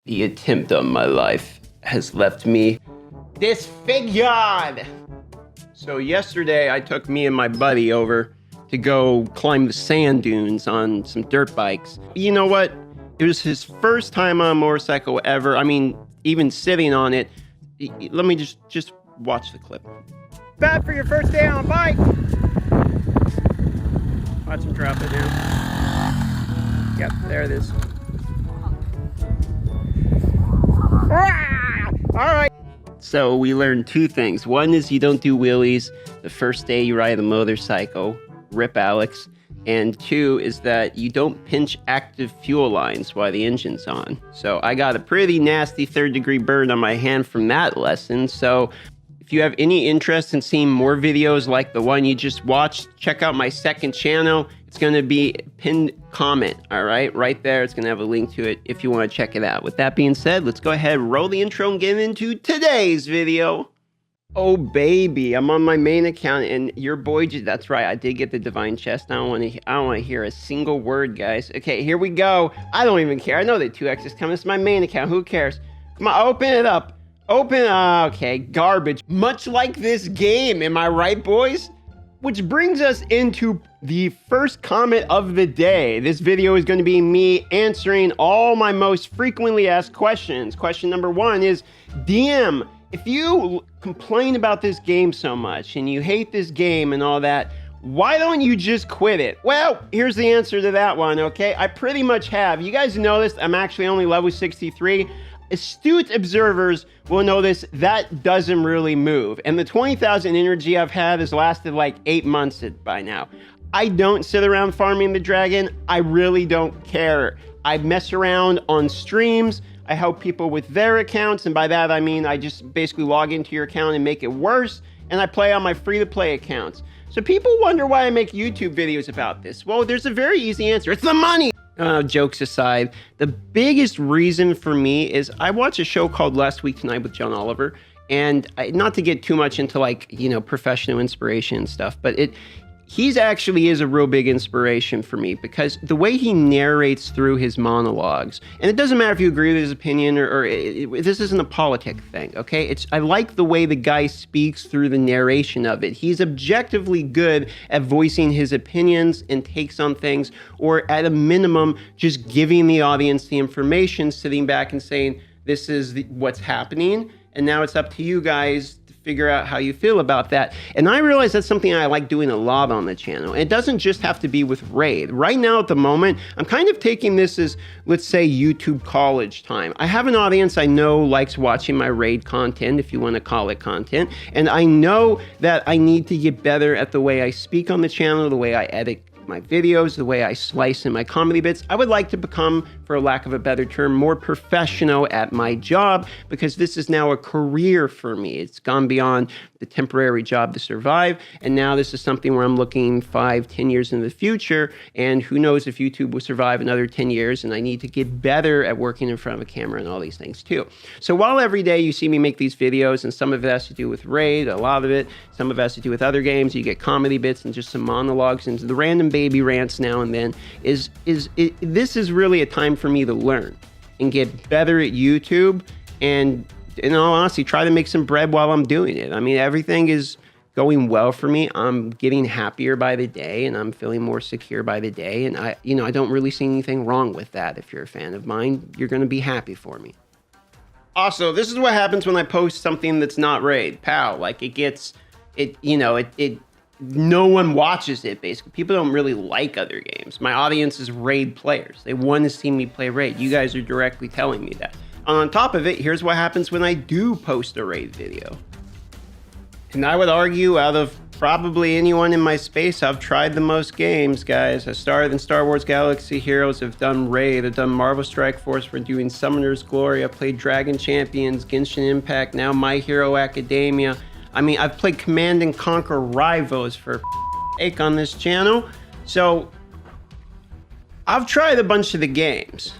The attempt on my life has left me disfigured. So yesterday I took me and my buddy over to go climb the sand dunes on some dirt bikes. You know what? It was his first time on a motorcycle ever. I mean, even sitting on it. Let me just watch the clip. Bad for your first day on a bike. Watch him drop it now. Yep, there it is. All right. So we learned two things. One is you don't do wheelies the first day you ride a motorcycle. Rip Alex. And two is that you don't pinch active fuel lines while the engine's on. So I got a pretty nasty 3rd-degree burn on my hand from that lesson. So if you have any interest in seeing more videos like the one you just watched, check out my second channel. It's going to be a pinned comment, all right? Right there, it's going to have a link to it if you want to check it out. With that being said, let's go ahead, roll the intro, and get into today's video. Oh, baby, I'm on my main account, and your boy, that's right, I did get the Divine Chest. I don't want to hear a single word, guys. Okay, here we go. I don't even care. I know that 2x is coming. It's my main account. Who cares? Come on, open it up. Okay, garbage. Much like this game, am I right, boys? Which brings us into the first comment of the day. This video is going to be me answering all my most frequently asked questions. Question number 1 is, DM, if you complain about this game so much and you hate this game and all that, why don't you just quit it? Well, here's the answer to that one, okay? I pretty much have. You guys noticed I'm actually only level 63. Astute observers will notice that doesn't really move. And the 20,000 energy I've had has lasted like 8 months by now. I don't sit around farming the dragon. I really don't care. I mess around on streams. I help people with their accounts. And by that, I mean, I just basically log into your account and make it worse. And I play on my free-to-play accounts. So people wonder why I make YouTube videos about this. Well, there's a very easy answer. It's the money. Jokes aside, the biggest reason for me is I watch a show called Last Week Tonight with John Oliver, and not to get too much into like, you know, professional inspiration and stuff, but he's actually is a real big inspiration for me because the way he narrates through his monologues, and it doesn't matter if you agree with his opinion or this isn't a politic thing, okay? I like the way the guy speaks through the narration of it. He's objectively good at voicing his opinions and takes on things, or at a minimum, just giving the audience the information, sitting back and saying, this is what's happening, and now it's up to you guys figure out how you feel about that. And I realize that's something I like doing a lot on the channel. It doesn't just have to be with Raid. Right now at the moment, I'm kind of taking this as, let's say, YouTube college time. I have an audience I know likes watching my Raid content, if you want to call it content. And I know that I need to get better at the way I speak on the channel, the way I edit my videos, the way I slice in my comedy bits. I would like to become, for lack of a better term, more professional at my job, because this is now a career for me. It's gone beyond the temporary job to survive, and now this is something where I'm looking 5-10 years in the future, and who knows if YouTube will survive another 10 years, and I need to get better at working in front of a camera and all these things too. So while every day you see me make these videos, and some of it has to do with Raid, a lot of it, some of it has to do with other games, you get comedy bits and just some monologues and the random baby rants now and then, this is really a time for me to learn and get better at YouTube, and in all honesty, try to make some bread while I'm doing it. I mean, everything is going well for me. I'm getting happier by the day, and I'm feeling more secure by the day, and I don't really see anything wrong with that. If you're a fan of mine, you're going to be happy for me. Also, this is what happens when I post something that's not Raid. Pow, like no one watches it, basically. People don't really like other games. My audience is Raid players. They want to see me play Raid. You guys are directly telling me that. On top of it, here's what happens when I do post a Raid video. And I would argue, out of probably anyone in my space, I've tried the most games, guys. I started in Star Wars Galaxy Heroes, I've done Raid, I've done Marvel Strike Force, we're doing Summoner's Glory, I played Dragon Champions, Genshin Impact, now My Hero Academia. I mean, I've played Command and Conquer Rivals for sake on this channel. So I've tried a bunch of the games.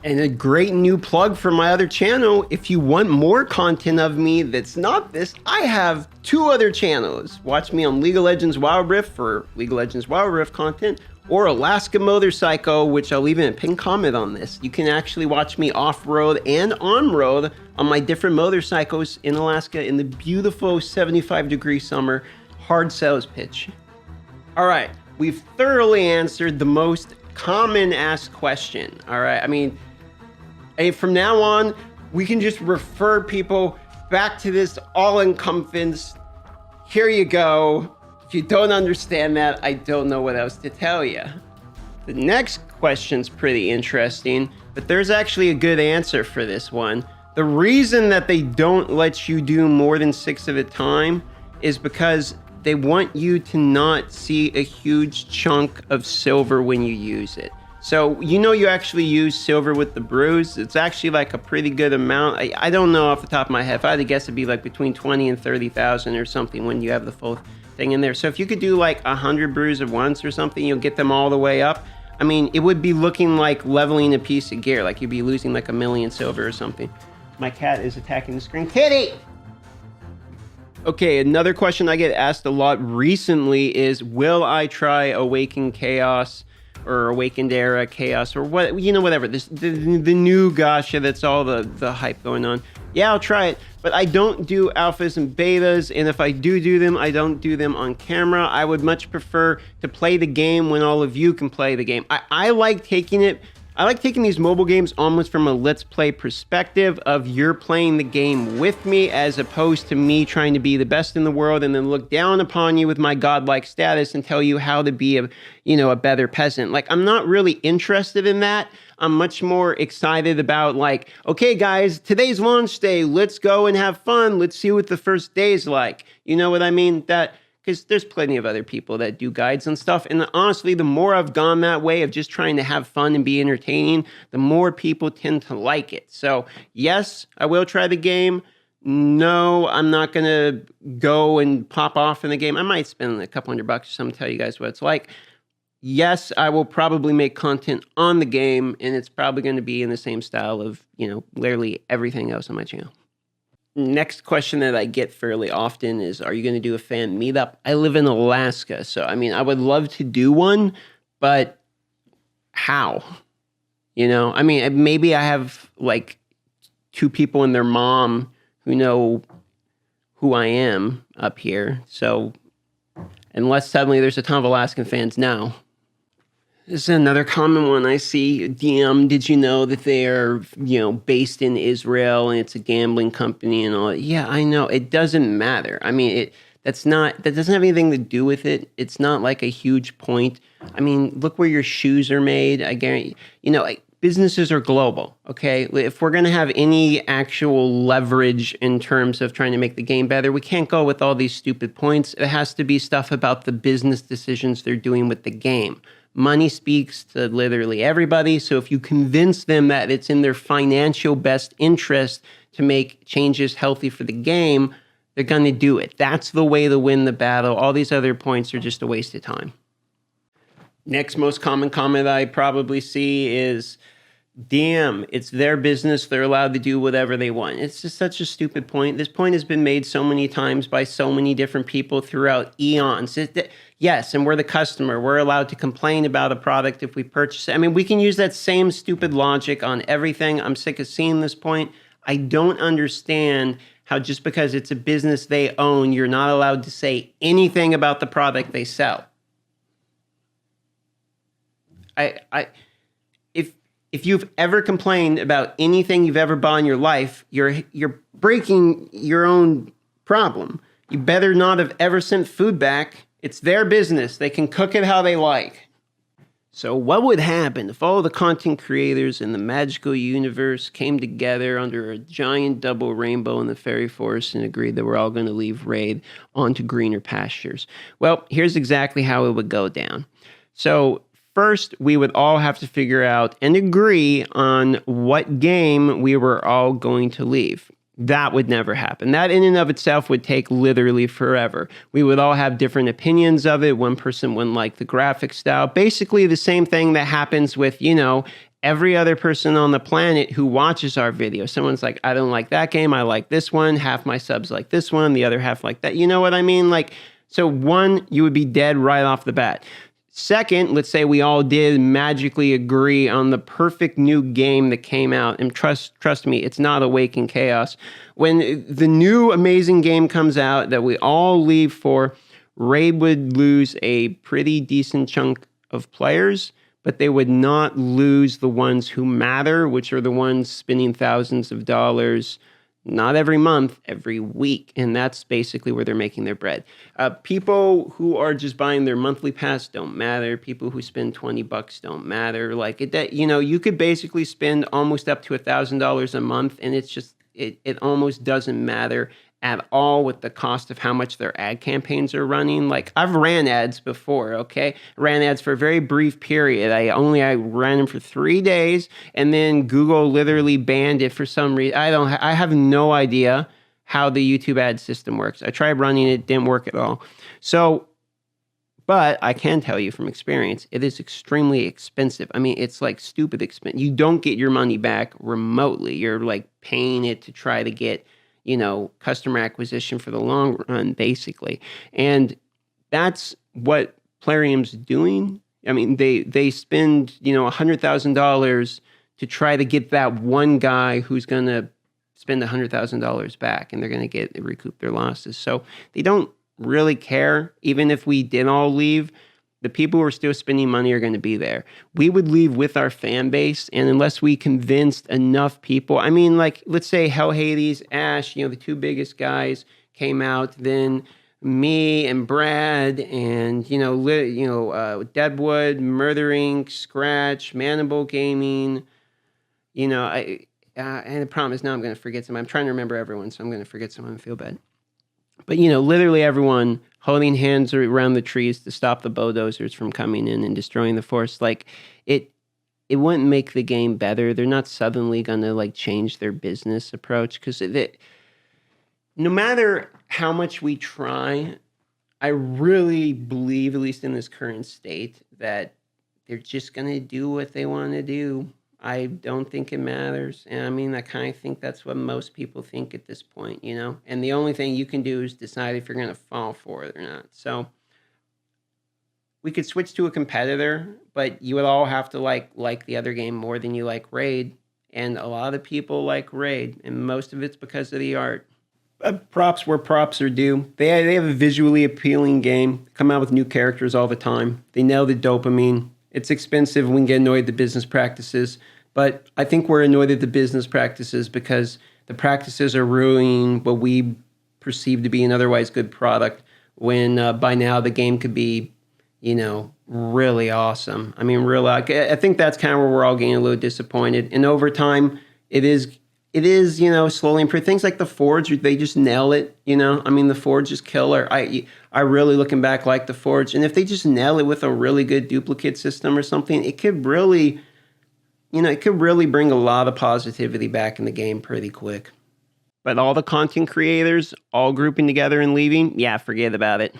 And a great new plug for my other channel, if you want more content of me that's not this, I have 2 other channels. Watch me on League of Legends Wild Rift for League of Legends Wild Rift content, or Alaska motorcycle, which I'll leave in a pinned comment on this. You can actually watch me off-road and on-road on my different motorcycles in Alaska in the beautiful 75-degree summer. Hard sales pitch. All right, we've thoroughly answered the most common asked question. All right, I mean, from now on, we can just refer people back to this all-encompassing. Here you go. If you don't understand that, I don't know what else to tell you. The next question's pretty interesting, but there's actually a good answer for this one. The reason that they don't let you do more than 6 at a time is because they want you to not see a huge chunk of silver when you use it. So, you actually use silver with the brews. It's actually like a pretty good amount. I don't know off the top of my head. If I had to guess, it'd be like between 20 and 30,000 or something when you have the full thing in there. So if you could do like 100 brews at once or something, you'll get them all the way up. I mean, it would be looking like leveling a piece of gear. Like you'd be losing like 1 million silver or something. My cat is attacking the screen. Kitty! Okay, another question I get asked a lot recently is, will I try Awakened Chaos or Awakened Era Chaos or what, whatever, the new gacha that's all the hype going on. Yeah, I'll try it, but I don't do alphas and betas, and if I do them, I don't do them on camera. I would much prefer to play the game when all of you can play the game. I like taking these mobile games almost from a let's play perspective of you're playing the game with me as opposed to me trying to be the best in the world and then look down upon you with my godlike status and tell you how to be a better peasant. Like, I'm not really interested in that. I'm much more excited about like, okay guys, today's launch day. Let's go and have fun. Let's see what the first day is like. You know what I mean? Because there's plenty of other people that do guides and stuff. And honestly, the more I've gone that way of just trying to have fun and be entertaining, the more people tend to like it. So yes, I will try the game. No, I'm not going to go and pop off in the game. I might spend a couple $100 or something to tell you guys what it's like. Yes, I will probably make content on the game, and it's probably going to be in the same style of, literally everything else on my channel. Next question that I get fairly often is, are you going to do a fan meetup? I live in Alaska, so I would love to do one, but how? Maybe I have like 2 people and their mom who know who I am up here. So unless suddenly there's a ton of Alaskan fans now. This is another common one I see. DM, did you know that they are, based in Israel and it's a gambling company and all that? Yeah, I know. It doesn't matter. That doesn't have anything to do with it. It's not like a huge point. Look where your shoes are made. I guarantee, businesses are global, okay? If we're going to have any actual leverage in terms of trying to make the game better, we can't go with all these stupid points. It has to be stuff about the business decisions they're doing with the game. Money speaks to literally everybody. So if you convince them that it's in their financial best interest to make changes healthy for the game, they're going to do it. That's the way to win the battle. All these other points are just a waste of time. Next most common comment I probably see is, damn, it's their business. They're allowed to do whatever they want. It's just such a stupid point. This point has been made so many times by so many different people throughout eons. Yes, and we're the customer. We're allowed to complain about a product if we purchase it. We can use that same stupid logic on everything. I'm sick of seeing this point. I don't understand how just because it's a business they own, you're not allowed to say anything about the product they sell. If you've ever complained about anything you've ever bought in your life, you're breaking your own problem. You better not have ever sent food back. It's their business. They can cook it how they like. So what would happen if all the content creators in the magical universe came together under a giant double rainbow in the fairy forest and agreed that we're all going to leave Raid onto greener pastures? Well, here's exactly how it would go down. So first, we would all have to figure out and agree on what game we were all going to leave. That would never happen. That in and of itself would take literally forever. We would all have different opinions of it. One person wouldn't like the graphic style. Basically the same thing that happens with, every other person on the planet who watches our video. Someone's like, I don't like that game. I like this one. Half my subs like this one. The other half like that. You know what I mean? So one, you would be dead right off the bat. Second, let's say we all did magically agree on the perfect new game that came out. And trust me, it's not Awaken Chaos. When the new amazing game comes out that we all leave for, Raid would lose a pretty decent chunk of players, but they would not lose the ones who matter, which are the ones spending thousands of dollars, not every month, every week. And that's basically where they're making their bread. People who are just buying their monthly pass don't matter. People who spend $20 don't matter. Like that, you could basically spend almost up to $1,000 a month, and it's just, it almost doesn't matter at all with the cost of how much their ad campaigns are running. Like, I've ran ads before, okay? Ran ads for a very brief period. I ran them for 3 days, and then Google literally banned it for some reason. I have no idea how the YouTube ad system works. I tried running it, didn't work at all. So, but I can tell you from experience, it is extremely expensive. I mean, it's like stupid expensive. You don't get your money back remotely. You're like paying it to try to get customer acquisition for the long run, basically. And that's what Plarium's doing. I mean, they spend, $100,000 to try to get that one guy who's going to spend $100,000 back, and they're going to recoup their losses. So they don't really care. Even if we did all leave, the people who are still spending money are going to be there. We would leave with our fan base, and unless we convinced enough people, I mean, like, let's say Hell Hades, Ash, the two biggest guys came out, then me and Brad and, Deadwood, Murder Inc., Scratch, Manable Gaming, and the problem is now I'm going to forget some. I'm trying to remember everyone, so I'm going to forget someone and feel bad. But, literally everyone holding hands around the trees to stop the bulldozers from coming in and destroying the forest. Like, it wouldn't make the game better. They're not suddenly going to, change their business approach, because no matter how much we try, I really believe, at least in this current state, that they're just going to do what they want to do. I don't think it matters. And I mean, I kind of think that's what most people think at this point, And the only thing you can do is decide if you're going to fall for it or not. So we could switch to a competitor, but you would all have to like the other game more than you like Raid. And a lot of people like Raid, and most of it's because of the art. Props where props are due. They have a visually appealing game. Come out with new characters all the time. They nail the dopamine. It's expensive. We can get annoyed at the business practices. But I think we're annoyed at the business practices because the practices are ruining what we perceive to be an otherwise good product, when by now the game could be, really awesome. I mean, I think that's kind of where we're all getting a little disappointed. And over time, it is, slowly improved. Things like the Forge, they just nail it, I mean, the Forge is killer. I really, looking back, like the Forge. And if they just nail it with a really good duplicate system or something, it could really, bring a lot of positivity back in the game pretty quick. But all the content creators all grouping together and leaving, yeah, forget about it.